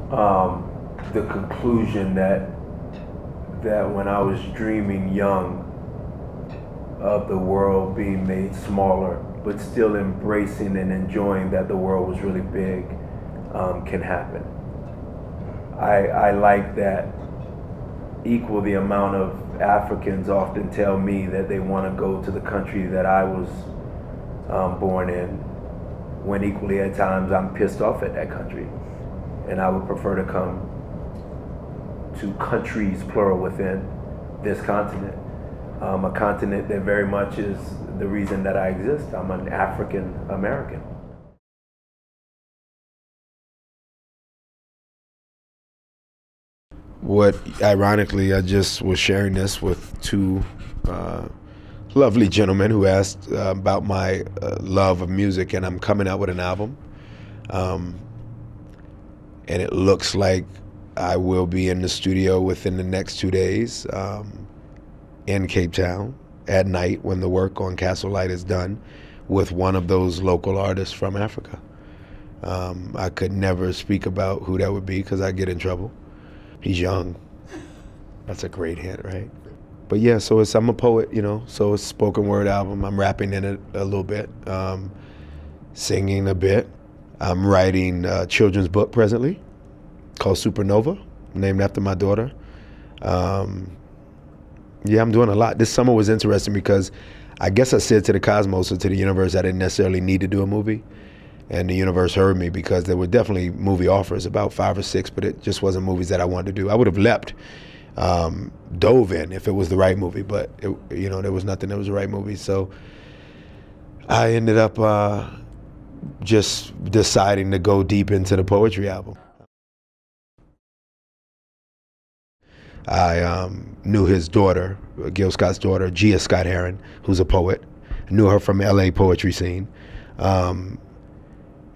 the conclusion that when I was dreaming young of the world being made smaller, but still embracing and enjoying that the world was really big, can happen. I like that equal the amount of Africans often tell me that they want to go to the country that I was born in, when equally at times I'm pissed off at that country. And I would prefer to come to countries, plural, within this continent. A continent that very much is the reason that I exist. I'm an African American. What, ironically, I just was sharing this with two lovely gentlemen who asked about my love of music, and I'm coming out with an album. And it looks like I will be in the studio within the next 2 days in Cape Town at night when the work on Castle Lite is done with one of those local artists from Africa. I could never speak about who that would be because I get in trouble. He's young. That's a great hint, right? But yeah, so I'm a poet, you know, so it's a spoken word album. I'm rapping in it a little bit, singing a bit. I'm writing a children's book presently called Supernova, named after my daughter. Yeah, I'm doing a lot. This summer was interesting because I guess I said to the cosmos or to the universe I didn't necessarily need to do a movie. And the universe heard me because there were definitely movie offers, about 5 or 6, but it just wasn't movies that I wanted to do. I would have leapt, dove in if it was the right movie, but you know, there was nothing that was the right movie. So I ended up just deciding to go deep into the poetry album. I knew his daughter, Gil Scott's daughter, Gil Scott-Heron, who's a poet. I knew her from the LA poetry scene.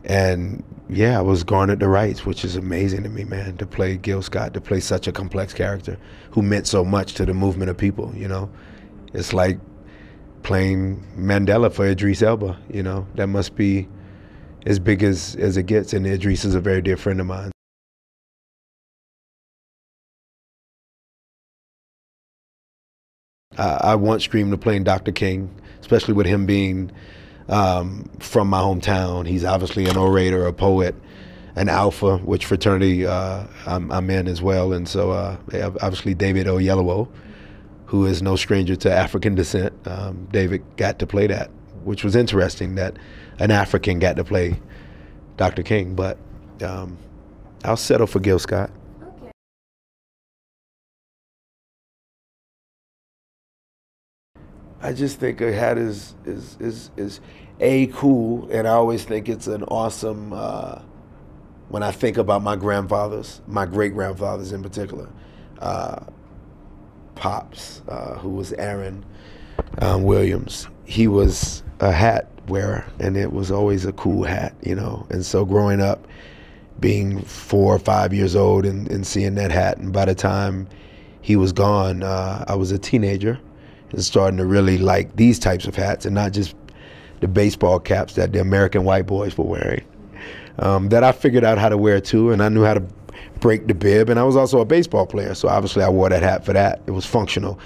And yeah, I was garnered the rights, which is amazing to me, man, to play Gil Scott, to play such a complex character who meant so much to the movement of people, you know. It's like playing Mandela for Idris Elba, you know. That must be as big as it gets, and Idris is a very dear friend of mine. I want Scream to play Dr. King, especially with him being from my hometown. He's obviously an orator, a poet, an alpha, which fraternity I'm in as well. And so obviously David Oyelowo, who is no stranger to African descent. David got to play that, which was interesting that an African got to play Dr. King. But I'll settle for Gil Scott. I just think a hat is A, cool, and I always think it's an awesome, when I think about my grandfathers, my great-grandfathers in particular, Pops, who was Aaron Williams, he was a hat wearer, and it was always a cool hat, you know, and so growing up, being 4 or 5 years old and seeing that hat, and by the time he was gone, I was a teenager, and starting to really like these types of hats and not just the baseball caps that the American white boys were wearing. That I figured out how to wear too, and I knew how to break the bib, and I was also a baseball player, so obviously I wore that hat for that. It was functional.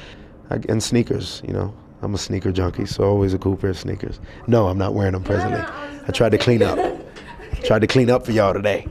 And sneakers, you know, I'm a sneaker junkie, so always a cool pair of sneakers. No, I'm not wearing them presently. I tried to clean up. Tried to clean up for y'all today.